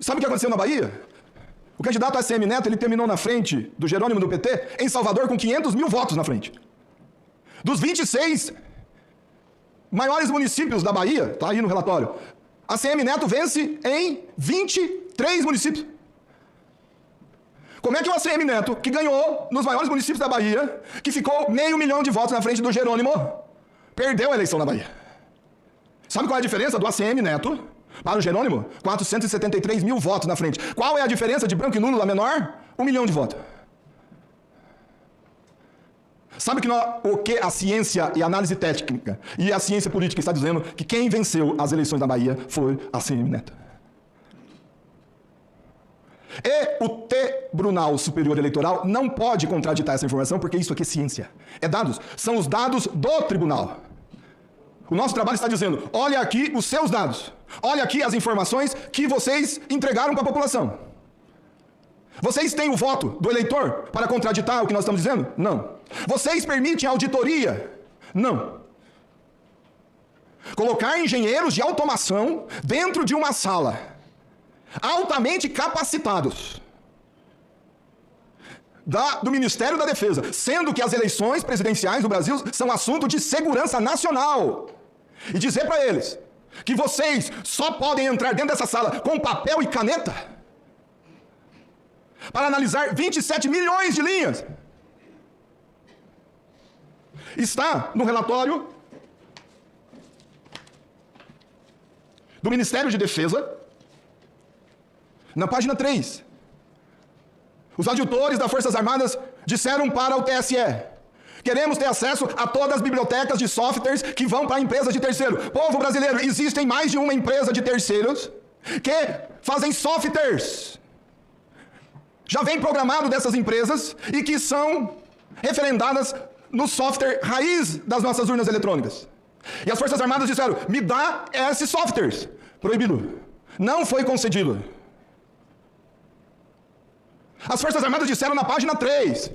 Sabe o que aconteceu na Bahia? O candidato ACM Neto, ele terminou na frente do Jerônimo do PT, em Salvador, com 500 mil votos na frente. Dos 26 maiores municípios da Bahia, está aí no relatório, ACM Neto vence em 23 municípios. Como é que o ACM Neto, que ganhou nos maiores municípios da Bahia, que ficou 500 mil de votos na frente do Jerônimo, perdeu a eleição na Bahia? Sabe qual é a diferença do ACM Neto para o Jerônimo? 473 mil votos na frente. Qual é a diferença de branco e nulo da menor? 1 milhão de votos. Sabe o que a ciência e a análise técnica e a ciência política está dizendo? Que quem venceu as eleições da Bahia foi ACM Neto. E o Tribunal Superior Eleitoral não pode contraditar essa informação, porque isso aqui é ciência. É dados. São os dados do tribunal. O nosso trabalho está dizendo, olha aqui os seus dados. Olha aqui as informações que vocês entregaram para a população. Vocês têm o voto do eleitor para contraditar o que nós estamos dizendo? Não. Vocês permitem auditoria? Não. Colocar engenheiros de automação dentro de uma sala, altamente capacitados, do Ministério da Defesa, sendo que as eleições presidenciais do Brasil são assunto de segurança nacional, e dizer para eles que vocês só podem entrar dentro dessa sala com papel e caneta para analisar 27 milhões de linhas. Está no relatório do Ministério de Defesa, na página 3. Os auditores das Forças Armadas disseram para o TSE: queremos ter acesso a todas as bibliotecas de softwares que vão para empresas de terceiro. Povo brasileiro, existem mais de uma empresa de terceiros que fazem softwares. Já vem programado dessas empresas e que são referendadas no software raiz das nossas urnas eletrônicas. E as Forças Armadas disseram: me dá esses softwares. Proibido. Não foi concedido. As Forças Armadas disseram na página 3,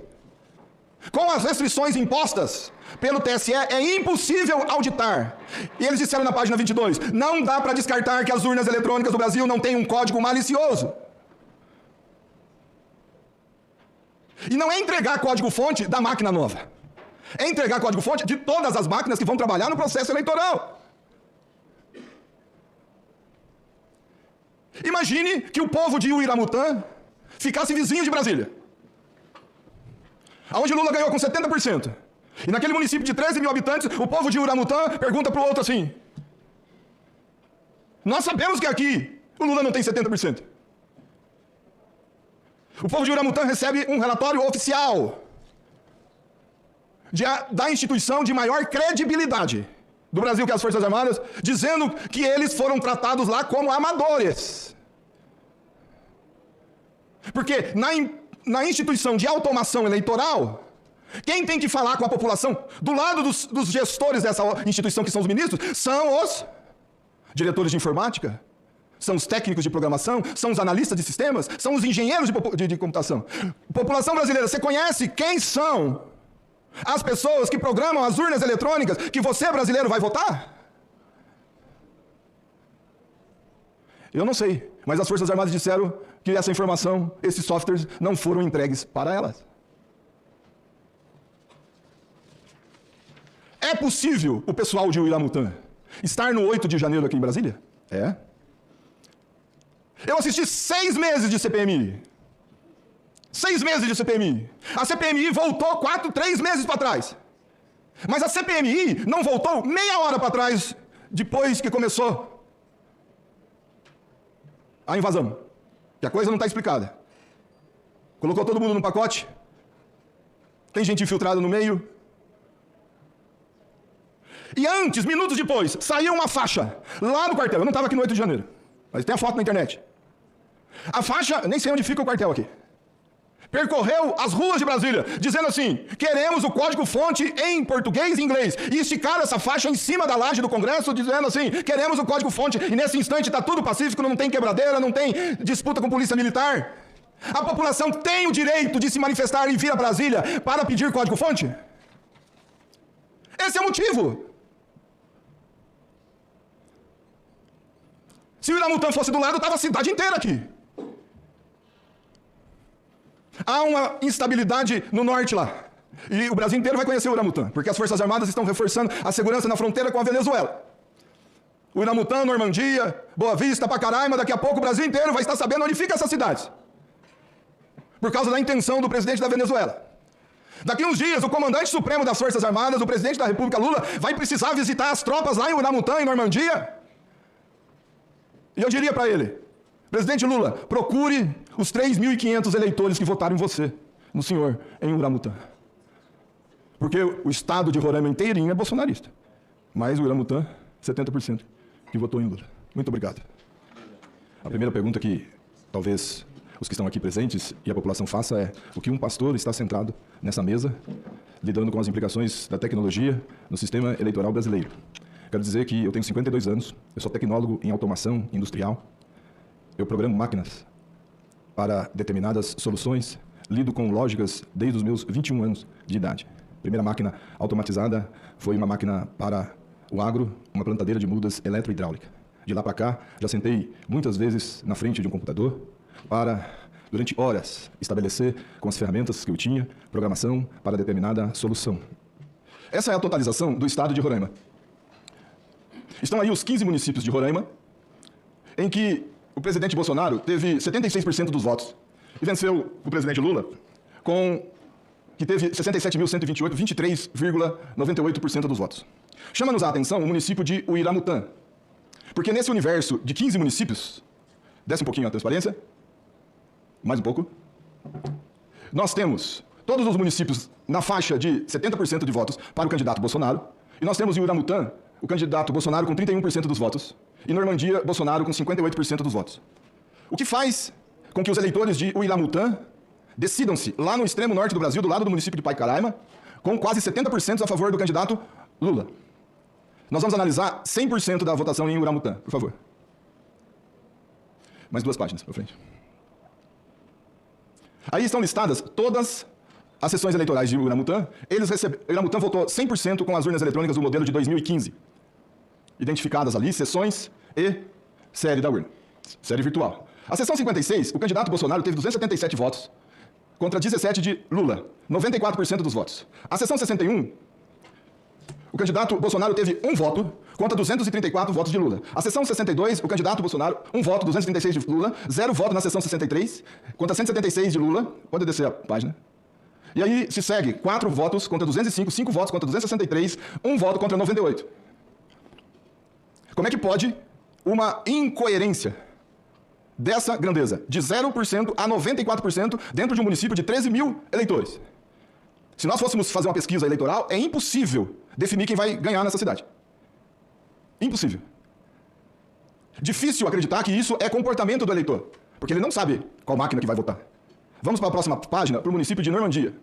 com as restrições impostas pelo TSE, é impossível auditar. E eles disseram na página 22, não dá para descartar que as urnas eletrônicas do Brasil não têm um código malicioso. E não é entregar código-fonte da máquina nova. É entregar código-fonte de todas as máquinas que vão trabalhar no processo eleitoral. Imagine que o povo de Uiramutã ficasse vizinho de Brasília, onde Lula ganhou com 70%. E naquele município de 13 mil habitantes, o povo de Uiramutã pergunta para o outro assim: nós sabemos que aqui o Lula não tem 70%. O povo de Uiramutã recebe um relatório oficial da instituição de maior credibilidade do Brasil, que é as Forças Armadas, dizendo que eles foram tratados lá como amadores. Porque na instituição de automação eleitoral, quem tem que falar com a população, do lado dos gestores dessa instituição, que são os ministros, são os diretores de informática, são os técnicos de programação, são os analistas de sistemas, são os engenheiros de computação. População brasileira, você conhece quem são as pessoas que programam as urnas eletrônicas que você, brasileiro, vai votar? Eu não sei, mas as Forças Armadas disseram que essa informação, esses softwares, não foram entregues para elas. É possível o pessoal de Uiramutã estar no 8 de janeiro aqui em Brasília? É. Eu assisti 6 meses de CPMI. 6 meses de CPMI. A CPMI voltou 3 meses para trás. Mas a CPMI não voltou meia hora para trás depois que começou a invasão. Que a coisa não está explicada. Colocou todo mundo no pacote. Tem gente infiltrada no meio. E antes, minutos depois, saiu uma faixa lá no quartel. Eu não estava aqui no 8 de janeiro, mas tem a foto na internet. A faixa, nem sei onde fica o quartel aqui, percorreu as ruas de Brasília, dizendo assim: queremos o código-fonte em português e inglês. E esticaram essa faixa em cima da laje do Congresso, dizendo assim: queremos o código-fonte. E nesse instante está tudo pacífico, não tem quebradeira, não tem disputa com polícia militar. A população tem o direito de se manifestar e vir a Brasília para pedir código-fonte? Esse é o motivo. Se o Uiramutã fosse do lado, estava a cidade inteira aqui. Há uma instabilidade no norte lá. E o Brasil inteiro vai conhecer o Uramutã, porque as Forças Armadas estão reforçando a segurança na fronteira com a Venezuela. O Uramutã, Normandia, Boa Vista, Pacaraima, daqui a pouco o Brasil inteiro vai estar sabendo onde ficam essas cidades. Por causa da intenção do presidente da Venezuela. Daqui uns dias, o comandante supremo das Forças Armadas, o presidente da República, Lula, vai precisar visitar as tropas lá em Uramutã, em Normandia. E eu diria para ele, presidente Lula, procure os 3.500 eleitores que votaram em você, no senhor, em Uramutã. Porque o estado de Roraima inteirinho é bolsonarista. Mas o Uramutã, 70% que votou em Lula. Muito obrigado. A primeira pergunta que talvez os que estão aqui presentes e a população faça é: o que um pastor está sentado nessa mesa, lidando com as implicações da tecnologia no sistema eleitoral brasileiro? Quero dizer que eu tenho 52 anos, eu sou tecnólogo em automação industrial, eu programo máquinas para determinadas soluções, lido com lógicas desde os meus 21 anos de idade. A primeira máquina automatizada foi uma máquina para o agro, uma plantadeira de mudas eletrohidráulica. De lá para cá, já sentei muitas vezes na frente de um computador para, durante horas, estabelecer com as ferramentas que eu tinha, programação para determinada solução. Essa é a totalização do estado de Roraima. Estão aí os 15 municípios de Roraima, em que o presidente Bolsonaro teve 76% dos votos e venceu o presidente Lula, que teve 67.128, 23,98% dos votos. Chama-nos a atenção o município de Uiramutã, porque nesse universo de 15 municípios, desce um pouquinho a transparência, mais um pouco, nós temos todos os municípios na faixa de 70% de votos para o candidato Bolsonaro, e nós temos em Uiramutã o candidato Bolsonaro com 31% dos votos, e Normandia, Bolsonaro com 58% dos votos. O que faz com que os eleitores de Uiramutã decidam-se lá no extremo norte do Brasil, do lado do município de Pacaraima, com quase 70% a favor do candidato Lula. Nós vamos analisar 100% da votação em Uramutã, por favor. Mais 2 páginas para frente. Aí estão listadas todas as sessões eleitorais de Uramutã. Uramutã votou 100% com as urnas eletrônicas do modelo de 2015. Identificadas ali, sessões e série da urna. Série virtual. A sessão 56, o candidato Bolsonaro teve 277 votos, contra 17 de Lula, 94% dos votos. A sessão 61, o candidato Bolsonaro teve 1 voto, contra 234 votos de Lula. A sessão 62, o candidato Bolsonaro, 1 voto, 236 de Lula, 0 voto na sessão 63, contra 176 de Lula. Pode descer a página. E aí se segue 4 votos contra 205, 5 votos contra 263, 1 voto contra 98. Como é que pode uma incoerência dessa grandeza, de 0% a 94% dentro de um município de 13 mil eleitores? Se nós fôssemos fazer uma pesquisa eleitoral, é impossível definir quem vai ganhar nessa cidade. Impossível. Difícil acreditar que isso é comportamento do eleitor, porque ele não sabe qual máquina que vai votar. Vamos para a próxima página, para o município de Normandia.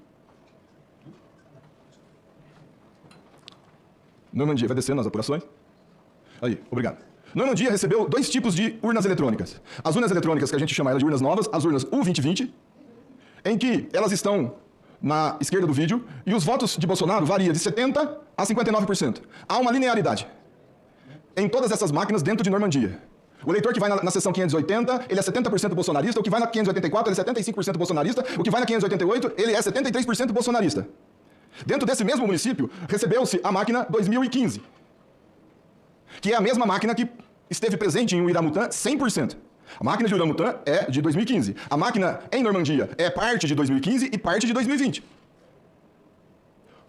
Normandia, vai descendo as apurações. Aí, obrigado. Normandia recebeu 2 tipos de urnas eletrônicas. As urnas eletrônicas, que a gente chama de urnas novas, as urnas U2020, em que elas estão na esquerda do vídeo, e os votos de Bolsonaro variam de 70% a 59%. Há uma linearidade em todas essas máquinas dentro de Normandia. O eleitor que vai na sessão 580, ele é 70% bolsonarista, o que vai na 584, ele é 75% bolsonarista, o que vai na 588, ele é 73% bolsonarista. Dentro desse mesmo município, recebeu-se a máquina 2015, que é a mesma máquina que esteve presente em Uiramutã 100%. A máquina de Uramutã é de 2015. A máquina em Normandia é parte de 2015 e parte de 2020.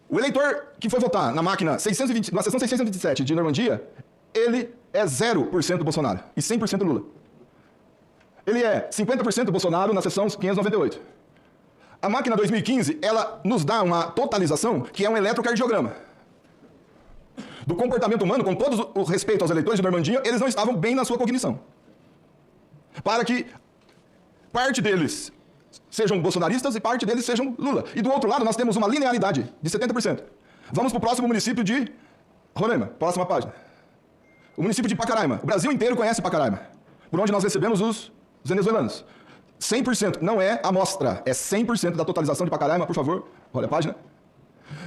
O eleitor que foi votar na máquina na sessão 627 de Normandia, ele é 0% Bolsonaro e 100% Lula. Ele é 50% Bolsonaro na sessão 598. A máquina 2015, ela nos dá uma totalização que é um eletrocardiograma do comportamento humano, com todo o respeito aos eleitores de Normandia, eles não estavam bem na sua cognição. Para que parte deles sejam bolsonaristas e parte deles sejam Lula. E do outro lado nós temos uma linearidade de 70%. Vamos para o próximo município de Roraima. Próxima página. O município de Pacaraima. O Brasil inteiro conhece Pacaraima, por onde nós recebemos os venezuelanos. 100%, não é amostra, é 100% da totalização de Pacaraima, por favor. Olha a página.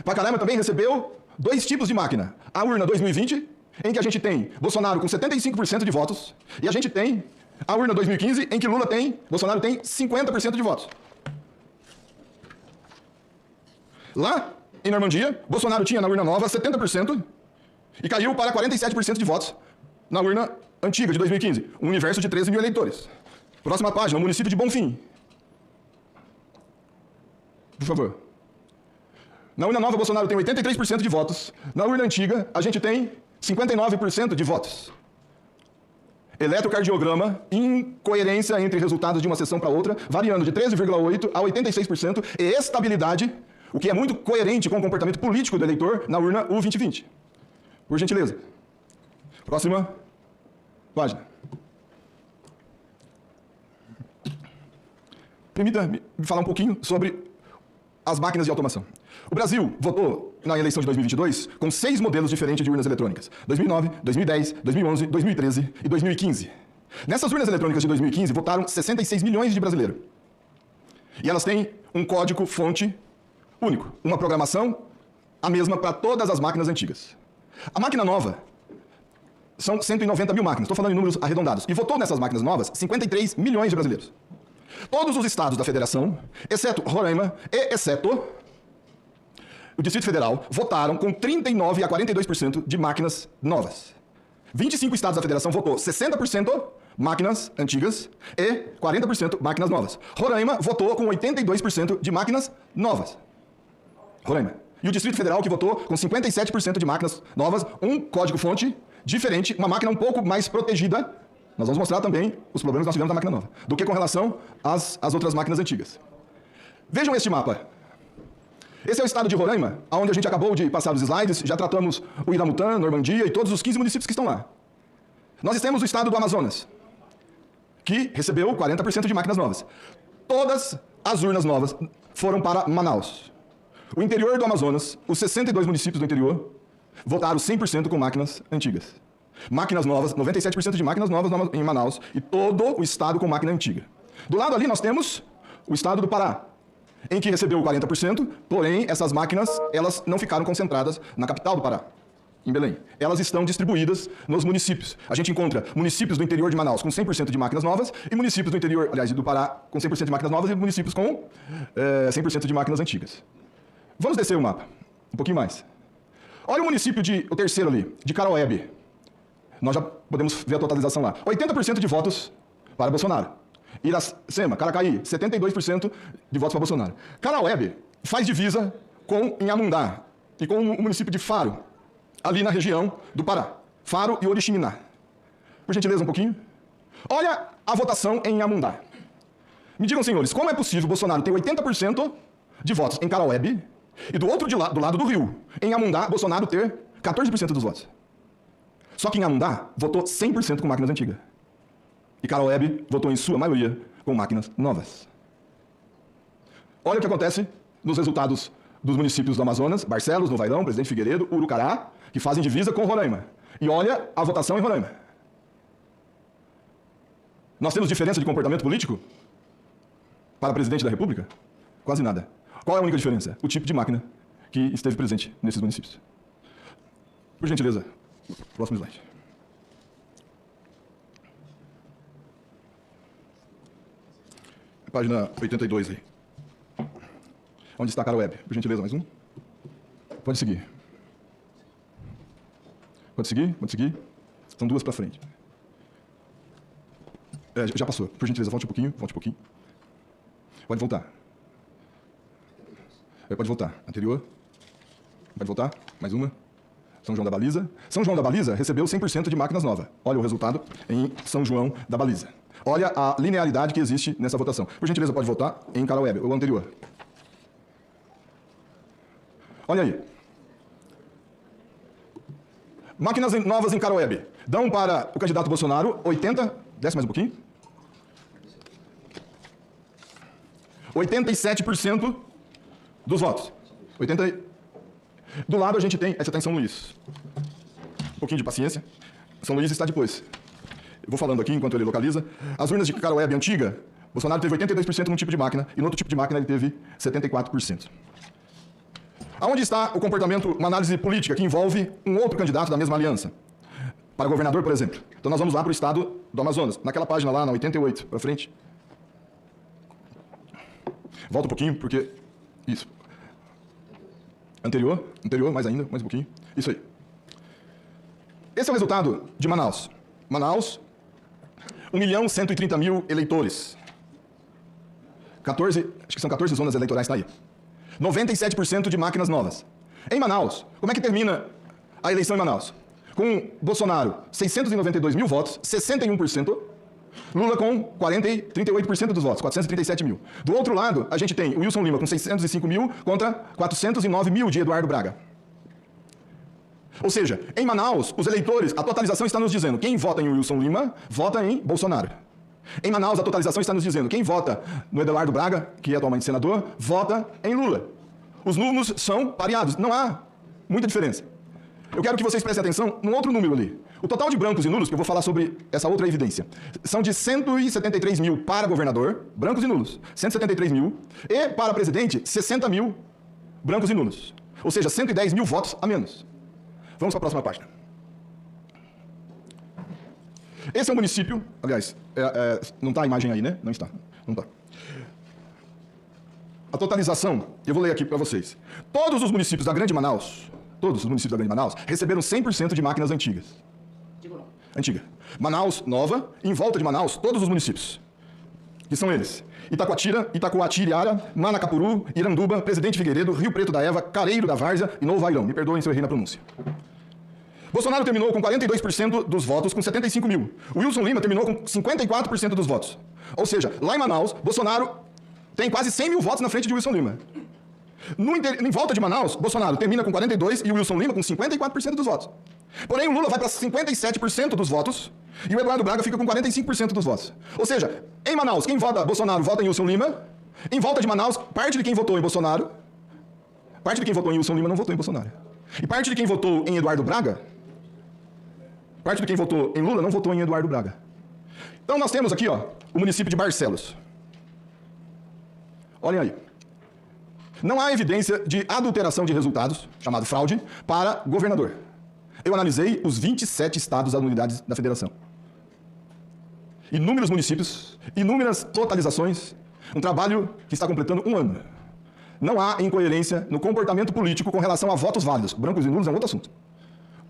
Pacaraima também recebeu 2 tipos de máquina. A urna 2020, em que a gente tem Bolsonaro com 75% de votos, e a gente tem a urna 2015, em que Bolsonaro tem 50% de votos. Lá em Normandia, Bolsonaro tinha na urna nova 70% e caiu para 47% de votos na urna antiga de 2015. Um universo de 13 mil eleitores. Próxima página, o município de Bonfim. Por favor. Na urna nova, Bolsonaro tem 83% de votos. Na urna antiga, a gente tem 59% de votos. Eletrocardiograma, incoerência entre resultados de uma sessão para outra, variando de 13,8% a 86%, e estabilidade, o que é muito coerente com o comportamento político do eleitor na urna U2020. Por gentileza. Próxima página. Permita-me falar um pouquinho sobre as máquinas de automação. O Brasil votou na eleição de 2022 com 6 modelos diferentes de urnas eletrônicas. 2009, 2010, 2011, 2013 e 2015. Nessas urnas eletrônicas de 2015 votaram 66 milhões de brasileiros. E elas têm um código-fonte único. Uma programação a mesma para todas as máquinas antigas. A máquina nova são 190 mil máquinas. Estou falando em números arredondados. E votou nessas máquinas novas 53 milhões de brasileiros. Todos os estados da federação, exceto Roraima e exceto o Distrito Federal, votaram com 39% a 42% de máquinas novas. 25 estados da federação votou 60% máquinas antigas e 40% máquinas novas. Roraima votou com 82% de máquinas novas. Roraima. E o Distrito Federal que votou com 57% de máquinas novas, um código-fonte diferente, uma máquina um pouco mais protegida. Nós vamos mostrar também os problemas que nós tivemos na máquina nova, do que com relação às outras máquinas antigas. Vejam este mapa. Esse é o estado de Roraima, onde a gente acabou de passar os slides, já tratamos o Iramutã, Normandia e todos os 15 municípios que estão lá. Nós temos o estado do Amazonas, que recebeu 40% de máquinas novas. Todas as urnas novas foram para Manaus. O interior do Amazonas, os 62 municípios do interior, votaram 100% com máquinas antigas. Máquinas novas, 97% de máquinas novas em Manaus e todo o estado com máquina antiga. Do lado ali nós temos o estado do Pará, em que recebeu 40%, porém essas máquinas elas não ficaram concentradas na capital do Pará, em Belém. Elas estão distribuídas nos municípios. A gente encontra municípios do interior de Manaus com 100% de máquinas novas e municípios do interior, aliás, do Pará com 100% de máquinas novas e municípios com 100% de máquinas antigas. Vamos descer o mapa, um pouquinho mais. Olha o município o terceiro ali, de Carauebe. Nós já podemos ver a totalização lá. 80% de votos para Bolsonaro. Iracema, Caracaí, 72% de votos para Bolsonaro. Carauebe faz divisa com Inhamundá e com o município de Faro, ali na região do Pará. Faro e Oriximiná. Por gentileza, um pouquinho. Olha a votação em Inhamundá. Me digam, senhores, como é possível Bolsonaro ter 80% de votos em Carauebe e do lado do Rio, em Inhamundá, Bolsonaro ter 14% dos votos? Só que Inhamundá votou 100% com máquinas antigas. E Carauebe votou, em sua maioria, com máquinas novas. Olha o que acontece nos resultados dos municípios do Amazonas, Barcelos, Novairão, Presidente Figueiredo, Urucará, que fazem divisa com Roraima. E olha a votação em Roraima. Nós temos diferença de comportamento político para presidente da República? Quase nada. Qual é a única diferença? O tipo de máquina que esteve presente nesses municípios. Por gentileza, próximo slide. Página 82 aí. Onde está a Carauebe? Por gentileza, mais um. Pode seguir. Pode seguir? Pode seguir? São duas para frente. Já passou. Por gentileza, volte um pouquinho. Volte um pouquinho. Pode voltar. Pode voltar. Anterior. Pode voltar. Mais uma. São João da Baliza. São João da Baliza recebeu 100% de máquinas novas. Olha o resultado em São João da Baliza. Olha a linearidade que existe nessa votação. Por gentileza, pode voltar em Carauebe, o anterior. Olha aí. Máquinas novas em Carauebe dão para o candidato Bolsonaro 80... Desce mais um pouquinho. 87% dos votos. 80... Do lado a gente tem... Essa está em São Luís. Um pouquinho de paciência. São Luís está depois. Eu vou falando aqui enquanto ele localiza. As urnas de Carauebe antiga, Bolsonaro teve 82% num tipo de máquina e no outro tipo de máquina ele teve 74%. Aonde está o comportamento, uma análise política que envolve um outro candidato da mesma aliança? Para governador, por exemplo. Então nós vamos lá para o estado do Amazonas. Naquela página lá, na 88, para frente. Volta um pouquinho, porque... Isso. Anterior, mais ainda, mais um pouquinho. Isso aí. Esse é o resultado de Manaus. Manaus, 1.130.000 eleitores. 14, acho que são 14 zonas eleitorais, está aí. 97% de máquinas novas. Em Manaus, como é que termina a eleição em Manaus? Com Bolsonaro, 692 mil votos, 61%. Lula com 38% dos votos, 437 mil. Do outro lado, a gente tem o Wilson Lima com 605 mil contra 409 mil de Eduardo Braga. Ou seja, em Manaus, os eleitores, a totalização está nos dizendo quem vota em Wilson Lima, vota em Bolsonaro. Em Manaus, a totalização está nos dizendo quem vota no Eduardo Braga, que é atualmente senador, vota em Lula. Os números são pareados, não há muita diferença. Eu quero que vocês prestem atenção num outro número ali. O total de brancos e nulos, que eu vou falar sobre essa outra evidência, são de 173 mil para governador, brancos e nulos, 173 mil, e para presidente, 60 mil brancos e nulos. Ou seja, 110 mil votos a menos. Vamos para a próxima página. Esse é um município, aliás, não está a imagem aí, né? Não está, não está. A totalização, eu vou ler aqui para vocês. Todos os municípios da Grande Manaus, receberam 100% de máquinas antigas. Antiga. Manaus, nova, em volta de Manaus, todos os municípios. Que são eles: Itacoatiara, Manacapuru, Iranduba, Presidente Figueiredo, Rio Preto da Eva, Careiro da Várzea e Novo Airão. Me perdoem se eu errei na pronúncia. Bolsonaro terminou com 42% dos votos, com 75 mil. O Wilson Lima terminou com 54% dos votos. Ou seja, lá em Manaus, Bolsonaro tem quase 100 mil votos na frente de Wilson Lima. Em volta de Manaus, Bolsonaro termina com 42% e o Wilson Lima com 54% dos votos. Porém, o Lula vai para 57% dos votos e o Eduardo Braga fica com 45% dos votos. Ou seja, em Manaus, quem vota Bolsonaro vota em Wilson Lima. Em volta de Manaus, parte de quem votou em Bolsonaro, parte de quem votou em Wilson Lima não votou em Bolsonaro. E parte de quem votou em Eduardo Braga, parte de quem votou em Lula não votou em Eduardo Braga. Então nós temos aqui, ó, o município de Barcelos. Olhem aí. Não há evidência de adulteração de resultados, chamado fraude, para governador. Eu analisei os 27 estados das unidades da federação. Inúmeros municípios, inúmeras totalizações, um trabalho que está completando um ano. Não há incoerência no comportamento político com relação a votos válidos, brancos e nulos é um outro assunto,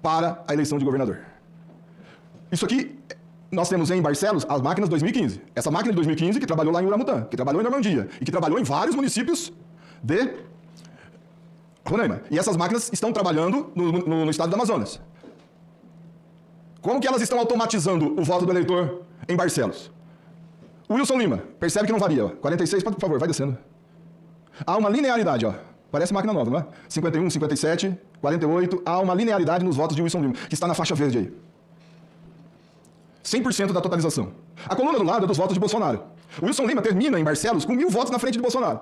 para a eleição de governador. Isso aqui, nós temos em Barcelos as máquinas 2015. Essa máquina de 2015 que trabalhou lá em Uramutã, que trabalhou em Normandia e que trabalhou em vários municípios de Roraima. E essas máquinas estão trabalhando no estado do Amazonas. Como que elas estão automatizando o voto do eleitor em Barcelos? O Wilson Lima, percebe que não varia. Ó. 46, por favor, vai descendo. Há uma linearidade, ó. Parece máquina nova, não é? 51, 57, 48. Há uma linearidade nos votos de Wilson Lima, que está na faixa verde aí. 100% da totalização. A coluna do lado é dos votos de Bolsonaro. O Wilson Lima termina em Barcelos com 1.000 votos na frente de Bolsonaro.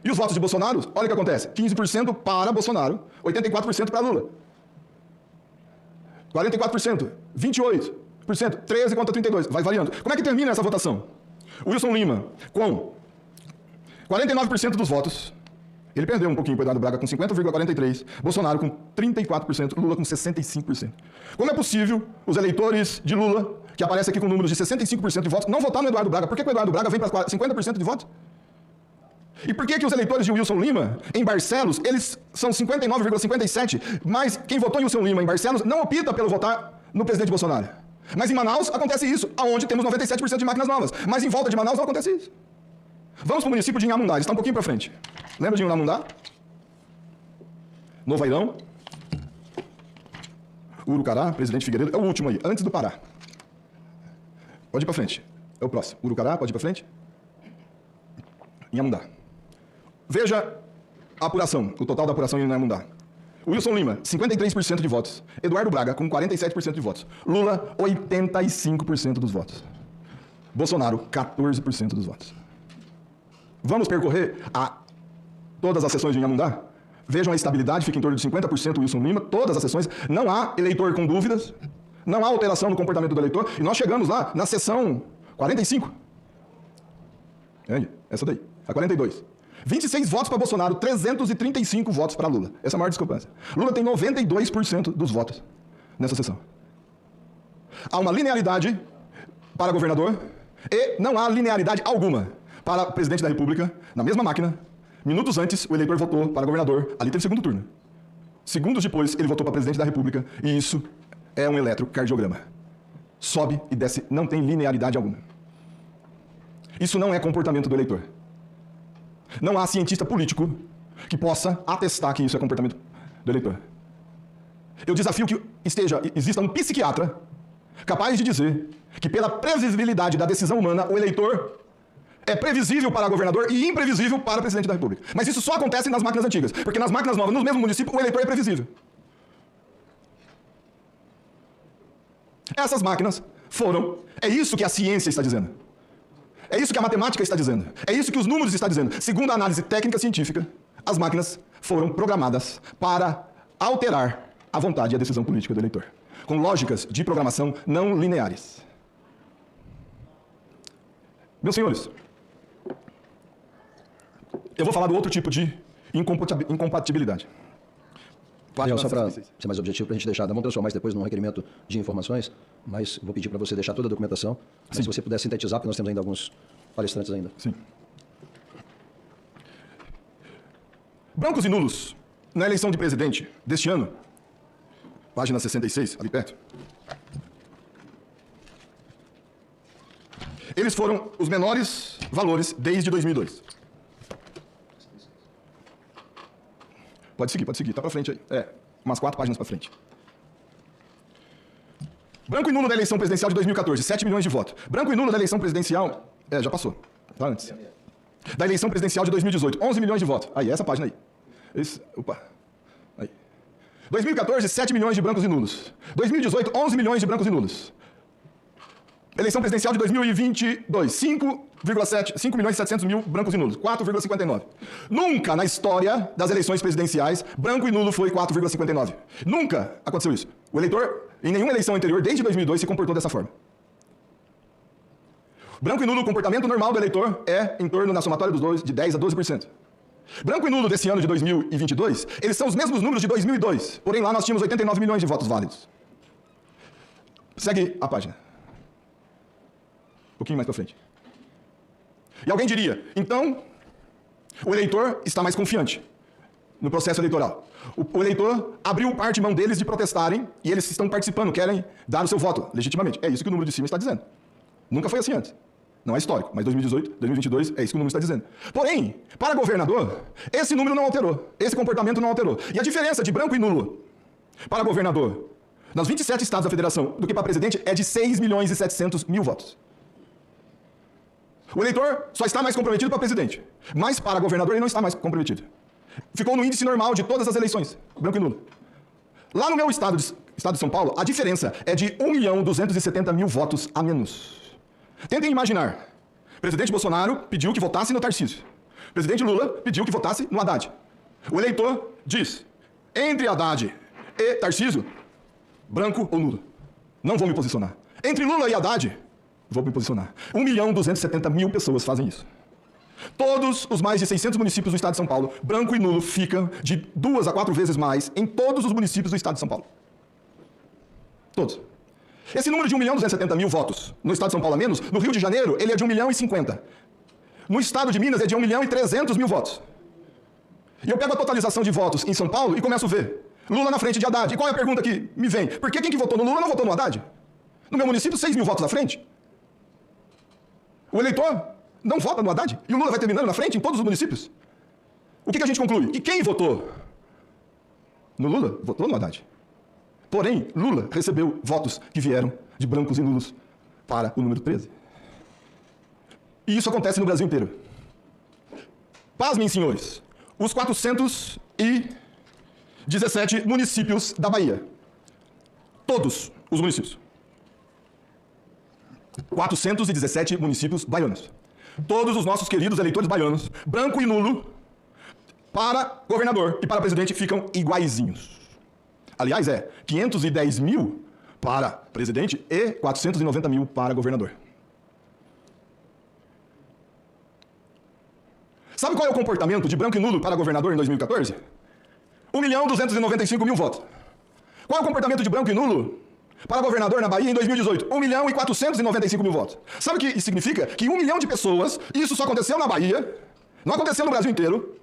E os votos de Bolsonaro, olha o que acontece. 15% para Bolsonaro, 84% para Lula. 44%, 28%, 13 contra 32%, vai variando. Como é que termina essa votação? O Wilson Lima, com 49% dos votos, ele perdeu um pouquinho para o Eduardo Braga com 50,43%, Bolsonaro com 34%, Lula com 65%. Como é possível os eleitores de Lula, que aparecem aqui com números de 65% de votos, não votar no Eduardo Braga? Por que o Eduardo Braga vem para 50% de votos? E por que os eleitores de Wilson Lima, em Barcelos, eles são 59,57%, mas quem votou em Wilson Lima em Barcelos não opta pelo votar no presidente Bolsonaro? Mas em Manaus acontece isso, onde temos 97% de máquinas novas. Mas em volta de Manaus não acontece isso. Vamos para o município de Inhamundá, ele está um pouquinho para frente. Lembra de Inhamundá? Novo Airão. Urucará, Presidente Figueiredo, é o último aí, antes do Pará. Pode ir para frente, é o próximo. Urucará, pode ir para frente. Inhamundá. Veja a apuração, o total da apuração em Inhamundá. Wilson Lima, 53% de votos. Eduardo Braga, com 47% de votos. Lula, 85% dos votos. Bolsonaro, 14% dos votos. Vamos percorrer todas as sessões de Inhamundá? Vejam a estabilidade, fica em torno de 50% Wilson Lima, todas as sessões. Não há eleitor com dúvidas, não há alteração no comportamento do eleitor. E nós chegamos lá na sessão 45. Essa daí, a 42. 26 votos para Bolsonaro, 335 votos para Lula. Essa é a maior discrepância. Lula tem 92% dos votos nessa sessão. Há uma linearidade para governador e não há linearidade alguma para presidente da República, na mesma máquina, Minutos antes, o eleitor votou para governador. Ali teve segundo turno. Segundos depois, ele votou para presidente da República. E isso é um eletrocardiograma. Sobe e desce, não tem linearidade alguma. Isso não é comportamento do eleitor. Não há cientista político que possa atestar que isso é comportamento do eleitor. Eu desafio que exista um psiquiatra capaz de dizer que pela previsibilidade da decisão humana, o eleitor é previsível para governador e imprevisível para presidente da República. Mas isso só acontece nas máquinas antigas, porque nas máquinas novas, nos mesmos municípios, o eleitor é previsível. Essas máquinas foram... É isso que a ciência está dizendo. É isso que a matemática está dizendo. É isso que os números estão dizendo. Segundo a análise técnica científica, as máquinas foram programadas para alterar a vontade e a decisão política do eleitor, com lógicas de programação não lineares. Meus senhores, eu vou falar do outro tipo de incompatibilidade. Só para ser mais objetivo, para a gente deixar, vamos transformar mais depois num requerimento de informações, mas vou pedir para você deixar toda a documentação, mas se você puder sintetizar, porque nós temos ainda alguns palestrantes ainda. Sim. Brancos e nulos, na eleição de presidente deste ano, página 66, ali perto, eles foram os menores valores desde 2002. Pode seguir, tá pra frente aí. Umas 4 páginas pra frente. Branco e nulo da eleição presidencial de 2014, 7 milhões de votos. Branco e nulo da eleição presidencial... já passou. Tá antes. Da eleição presidencial de 2018, 11 milhões de votos. Aí, essa página aí. Opa. Aí. 2014, 7 milhões de brancos e nulos. 2018, 11 milhões de brancos e nulos. Eleição presidencial de 2022, 5 milhões e 700 mil brancos e nulos, 4,59. Nunca na história das eleições presidenciais, branco e nulo foi 4,59. Nunca aconteceu isso. O eleitor, em nenhuma eleição anterior, desde 2002, se comportou dessa forma. Branco e nulo, o comportamento normal do eleitor é em torno, na somatória dos dois, de 10% a 12%. Branco e nulo desse ano de 2022, eles são os mesmos números de 2002. Porém, lá nós tínhamos 89 milhões de votos válidos. Segue a página. Um pouquinho mais para frente. E alguém diria, então, o eleitor está mais confiante no processo eleitoral. O eleitor abriu parte de mão deles de protestarem e eles estão participando, querem dar o seu voto legitimamente. É isso que o número de cima está dizendo. Nunca foi assim antes. Não é histórico, mas 2018, 2022, é isso que o número está dizendo. Porém, para governador, esse número não alterou, esse comportamento não alterou. E a diferença de branco e nulo para governador, nos 27 estados da federação, do que para presidente, é de 6 milhões e 700 mil votos. O eleitor só está mais comprometido para presidente, mas para governador ele não está mais comprometido. Ficou no índice normal de todas as eleições, branco e nulo. Lá no meu estado de São Paulo, a diferença é de 1.270.000 votos a menos. Tentem imaginar. Presidente Bolsonaro pediu que votasse no Tarcísio. Presidente Lula pediu que votasse no Haddad. O eleitor diz, entre Haddad e Tarcísio, branco ou nulo. Não vou me posicionar. Entre Lula e Haddad, vou me posicionar. 1.270.000 pessoas fazem isso. Todos os mais de 600 municípios do estado de São Paulo, branco e nulo, ficam de 2 a 4 vezes mais em todos os municípios do estado de São Paulo. Todos. Esse número de 1.270.000 votos no estado de São Paulo a menos, no Rio de Janeiro, ele é de 1.050.000. No estado de Minas é de 1.300.000 votos. E eu pego a totalização de votos em São Paulo e começo a ver. Lula na frente de Haddad. E qual é a pergunta que me vem? Por que quem que votou no Lula não votou no Haddad? No meu município, 6.000 votos à frente. O eleitor não vota no Haddad e o Lula vai terminando na frente em todos os municípios. O que a gente conclui? Que quem votou no Lula, votou no Haddad. Porém, Lula recebeu votos que vieram de brancos e nulos para o número 13. E isso acontece no Brasil inteiro. Pasmem, senhores, os 417 municípios da Bahia. Todos os municípios. 417 municípios baianos. Todos os nossos queridos eleitores baianos, branco e nulo, para governador e para presidente ficam iguaizinhos. Aliás, 510.000 para presidente e 490.000 para governador. Sabe qual é o comportamento de branco e nulo para governador em 2014? 1.295.000 votos. Qual é o comportamento de branco e nulo para governador na Bahia em 2018? 1.495.000 votos. Sabe o que isso significa? Que 1 milhão de pessoas, e isso só aconteceu na Bahia, não aconteceu no Brasil inteiro,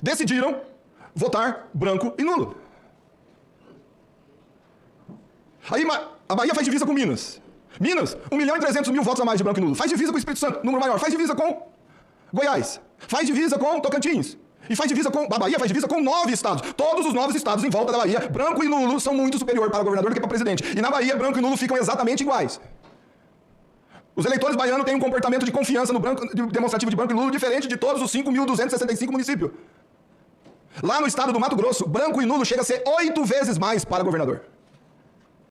decidiram votar branco e nulo. Aí a Bahia faz divisa com Minas. Minas, 1.300.000 votos a mais de branco e nulo. Faz divisa com o Espírito Santo, número maior. Faz divisa com Goiás. Faz divisa com Tocantins. E faz divisa com... A Bahia faz divisa com 9 estados. Todos os 9 estados em volta da Bahia, branco e nulo, são muito superior para o governador do que para o presidente. E na Bahia, branco e nulo ficam exatamente iguais. Os eleitores baianos têm um comportamento de confiança no demonstrativo de branco e nulo diferente de todos os 5.265 municípios. Lá no estado do Mato Grosso, branco e nulo chega a ser 8 vezes mais para governador.